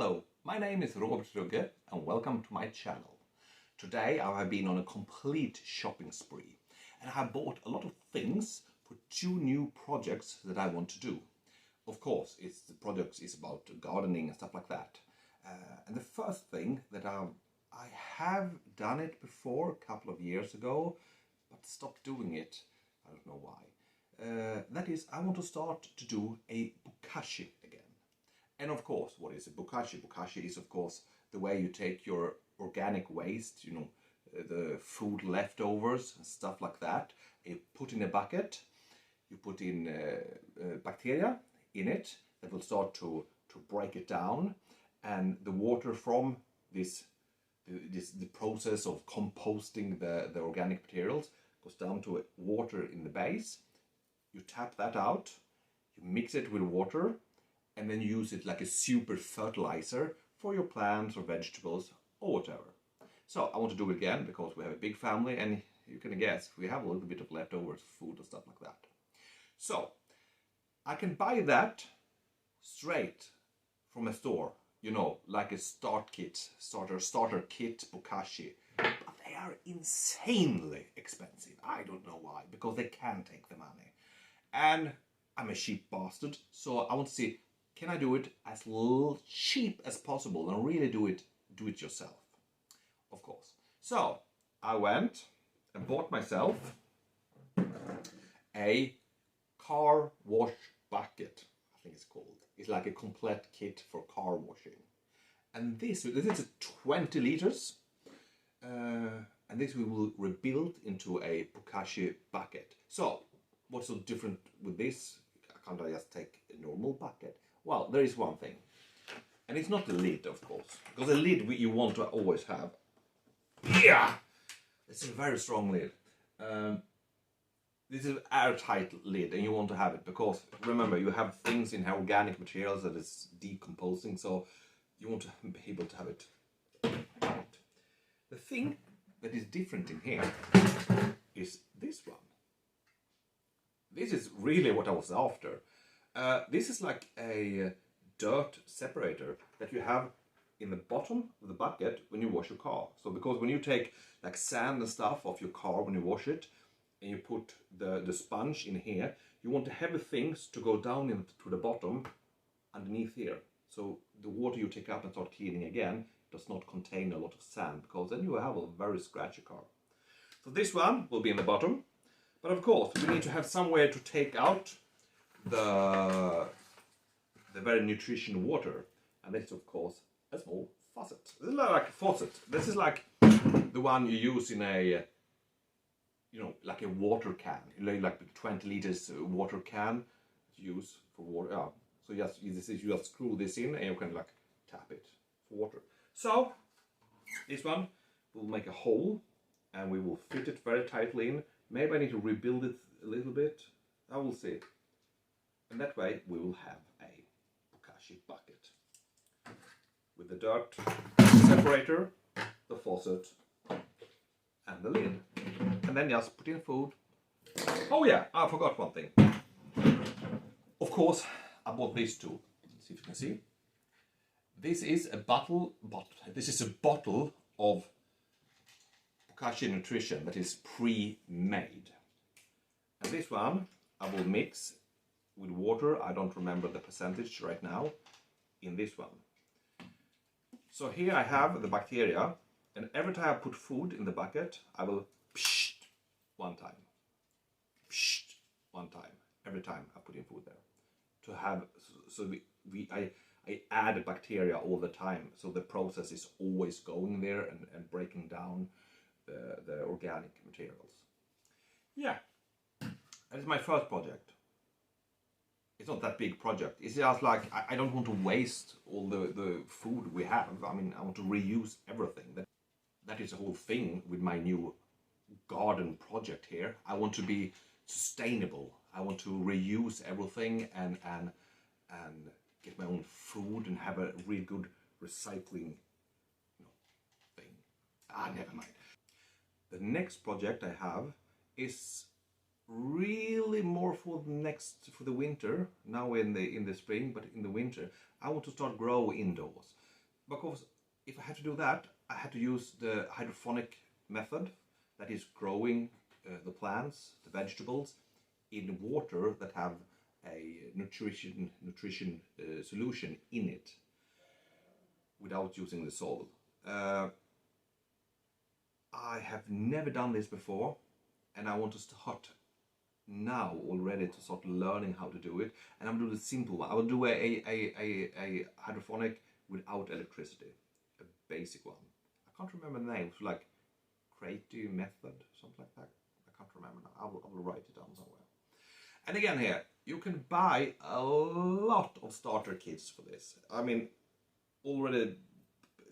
Hello, my name is Robert Rugge and welcome to my channel. Today I have been on a complete shopping spree and I have bought a lot of things for two new projects that I want to do. Of course, the project is about gardening and stuff like that. And the first thing that I have done it before a couple of years ago, but stopped doing it. I don't know why. That is, I want to start to do a bokashi again. And of course, what is a bokashi? Bokashi is of course the way you take your organic waste, the food leftovers and stuff like that. You put in a bucket, you put in bacteria in it that will start to break it down, and the water from the process of composting the organic materials goes down to water in the base. You tap that out, you mix it with water, and then use it like a super fertilizer for your plants or vegetables or whatever. So I want to do it again because we have a big family and you can guess we have a little bit of leftovers food and stuff like that. So I can buy that straight from a store, like a starter kit bokashi, but they are insanely expensive. I don't know why, because they can take the money. And I'm a cheap bastard, so I want to see, can I do it as cheap as possible and really do it yourself, of course. So I went and bought myself a car wash bucket, I think it's called. It's like a complete kit for car washing. And this is a 20 liters, and this we will rebuild into a bokashi bucket. So what's so different with this? Can't I just take a normal bucket? Well, there is one thing, and it's not the lid, of course, because the lid you want to always have. Yeah, it's a very strong lid. This is an airtight lid, and you want to have it because remember, you have things in organic materials that is decomposing, so you want to be able to have it right. The thing that is different in here is this one. This is really what I was after. This is like a dirt separator that you have in the bottom of the bucket when you wash your car. So because when you take like sand and stuff off your car when you wash it, and you put the sponge in here, you want the heavy things to go down into the bottom underneath here. So the water you take up and start cleaning again does not contain a lot of sand, because then you will have a very scratchy car. So this one will be in the bottom. But of course, we need to have somewhere to take out the very nutritious water. And this is, of course, a small faucet. This is like a faucet. This is like the one you use in a, like a water can. Like the 20 liters water can you use for water. So you just screw this in and you can like tap it for water. So this one will make a hole and we will fit it very tightly in. Maybe I need to rebuild it a little bit. I will see. And that way we will have a bokashi bucket with the dirt separator, the faucet, and the lid. And then just put in food. Oh yeah, I forgot one thing. Of course, I bought these two. Let's see if you can see. This is a bottle of Bokashi nutrition that is pre-made. And this one I will mix with water. I don't remember the percentage right now in this one. So here I have the bacteria, and every time I put food in the bucket, I will psh one time. Psh one time. Every time I put in food there. To have, so I add bacteria all the time, so the process is always going there and breaking down the organic materials. Yeah, that is my first project. It's not that big project. It's just like I don't want to waste all the food we have. I mean, I want to reuse everything. That is the whole thing with my new garden project here. I want to be sustainable. I want to reuse everything and get my own food and have a really good recycling thing. Never mind. The next project I have is really more for the winter. Now in the spring, but in the winter I want to start grow indoors. because if I had to do that, I had to use the hydroponic method, that is growing the plants, the vegetables, in water that have a nutrition solution in it, without using the soil. I have never done this before, and I want to start now already to start learning how to do it. And I'm doing the simple one. I will do a hydroponic without electricity, a basic one. I can't remember the name. It's like creative method, something like that. I can't remember now. I will write it down somewhere. And again here, you can buy a lot of starter kits for this. I mean, already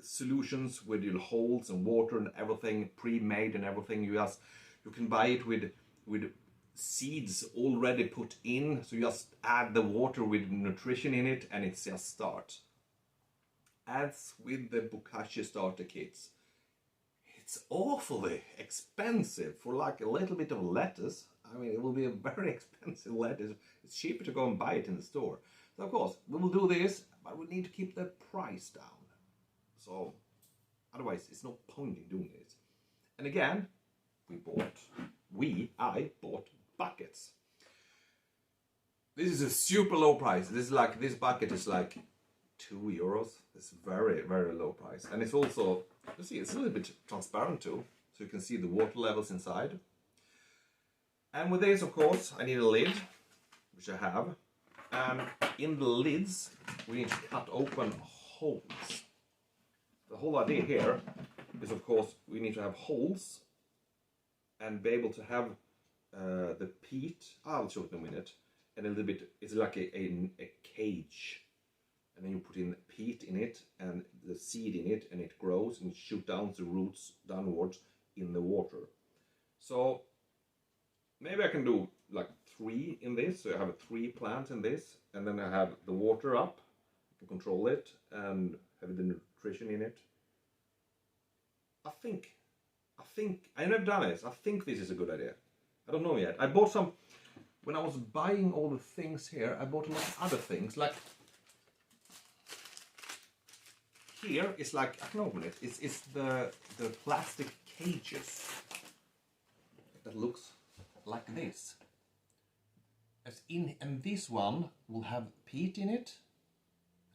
solutions with your holes and water and everything pre-made and everything. You can buy it with seeds already put in, so you just add the water with nutrition in it and it just starts. As with the Bokashi starter kits, it's awfully expensive for like a little bit of lettuce. I mean, it will be a very expensive lettuce. It's cheaper to go and buy it in the store. So of course, we will do this, but we need to keep the price down. So otherwise, it's no point in doing this. And again, I bought buckets. This is a super low price. This bucket is like €2. It's very, very low price. And it's also, you see, it's a little bit transparent too. So you can see the water levels inside. And with this, of course, I need a lid, which I have. And in the lids, we need to cut open holes. The whole idea here is, of course, we need to have holes and be able to have the peat. I'll show it in a minute. And a little bit, it's like a cage. And then you put in peat in it and the seed in it, and it grows and shoot down the roots downwards in the water. So maybe I can do like 3 in this. So I have 3 plants in this, and then I have the water up, I can control it and have the nutrition in it. I think I've never done this. I think this is a good idea. I don't know yet. I bought some, when I was buying all the things here, I bought a lot of other things. Like here, it's like, I can open it. It's the plastic cages that looks like this. And this one will have peat in it.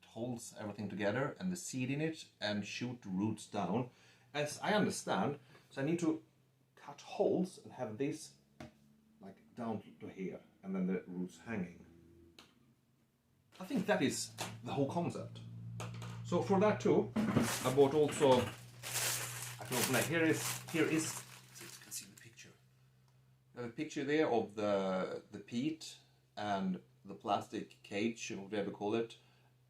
It holds everything together, and the seed in it, and shoot the roots down. As I understand, so I need to cut holes and have this like down to here, and then the roots hanging. I think that is the whole concept. So for that too, I bought also, I can open it. Here is, so you can see the picture. A picture there of the peat and the plastic cage, or whatever you call it,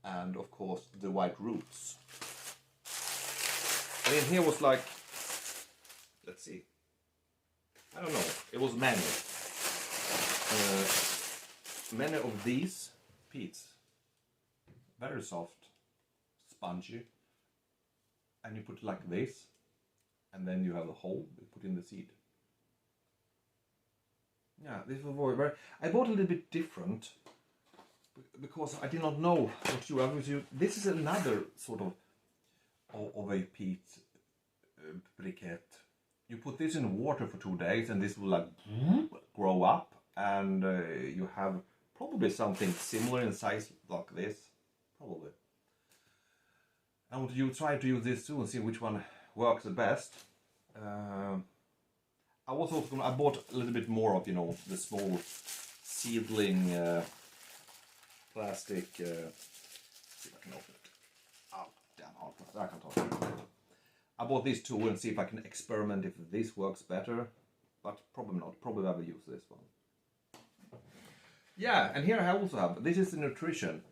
and of course the white roots. And in here was like, let's see, I don't know, it was many of these peats, very soft, spongy, and you put it like this, and then you have a hole, you put in the seed. Yeah, this was very, I bought a little bit different, because I did not know what to do. This is another sort of a peat briquette. You put this in water for 2 days, and this will like grow up, and you have probably something similar in size like this, probably. I want to try to use this too and see which one works the best. I was also I bought a little bit more of, you know, the small seedling plastic. See if I can open it. Oh, damn hard. I can't open it. I bought these two and see if I can experiment if this works better, but probably not. Probably I will use this one. Yeah, and here I also have, this is the nutrition.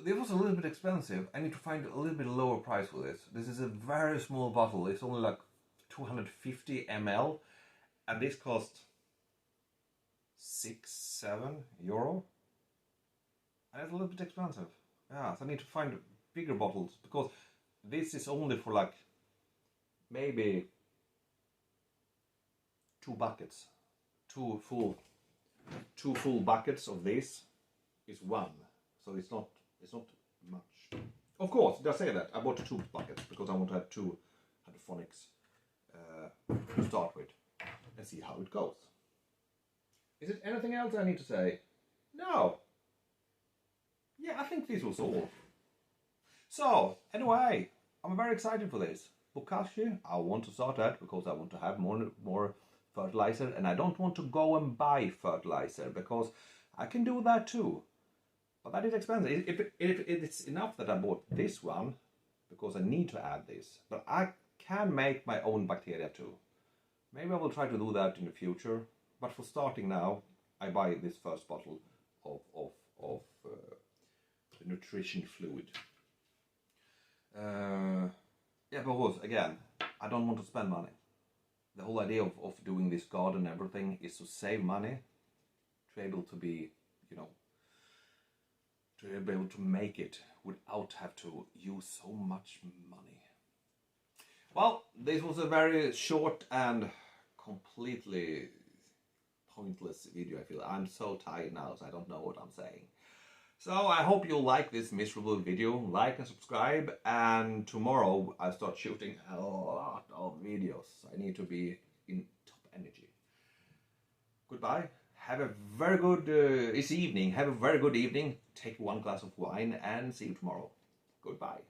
It was a little bit expensive. I need to find a little bit lower price for this. This is a very small bottle. It's only like 250 ml, and this cost €6, €7. And it's a little bit expensive. Yeah, so I need to find bigger bottles, because this is only for like maybe 2 buckets. Two full buckets of this is 1. So it's not much. Of course, did I say that? I bought 2 buckets because I want to have 2 hydroponics to start with and see how it goes. Is it anything else I need to say? No. Yeah, I think this was all. So, anyway, I'm very excited for this. Bokashi, I want to start that because I want to have more fertilizer, and I don't want to go and buy fertilizer because I can do that too. But that is expensive. If it's enough that I bought this one because I need to add this, but I can make my own bacteria too. Maybe I will try to do that in the future. But for starting now, I buy this first bottle of the nutrition fluid. Yeah, but of course, again, I don't want to spend money. The whole idea of doing this garden and everything is to save money, to be able to be, you know, to be able to make it without have to use so much money. Well, this was a very short and completely pointless video, I feel. I'm so tired now, so I don't know what I'm saying. So I hope you like this miserable video. Like and subscribe, and tomorrow I'll start shooting a lot of videos. I need to be in top energy. Goodbye. Have a very good it's evening. Have a very good evening. Take 1 glass of wine and see you tomorrow. Goodbye.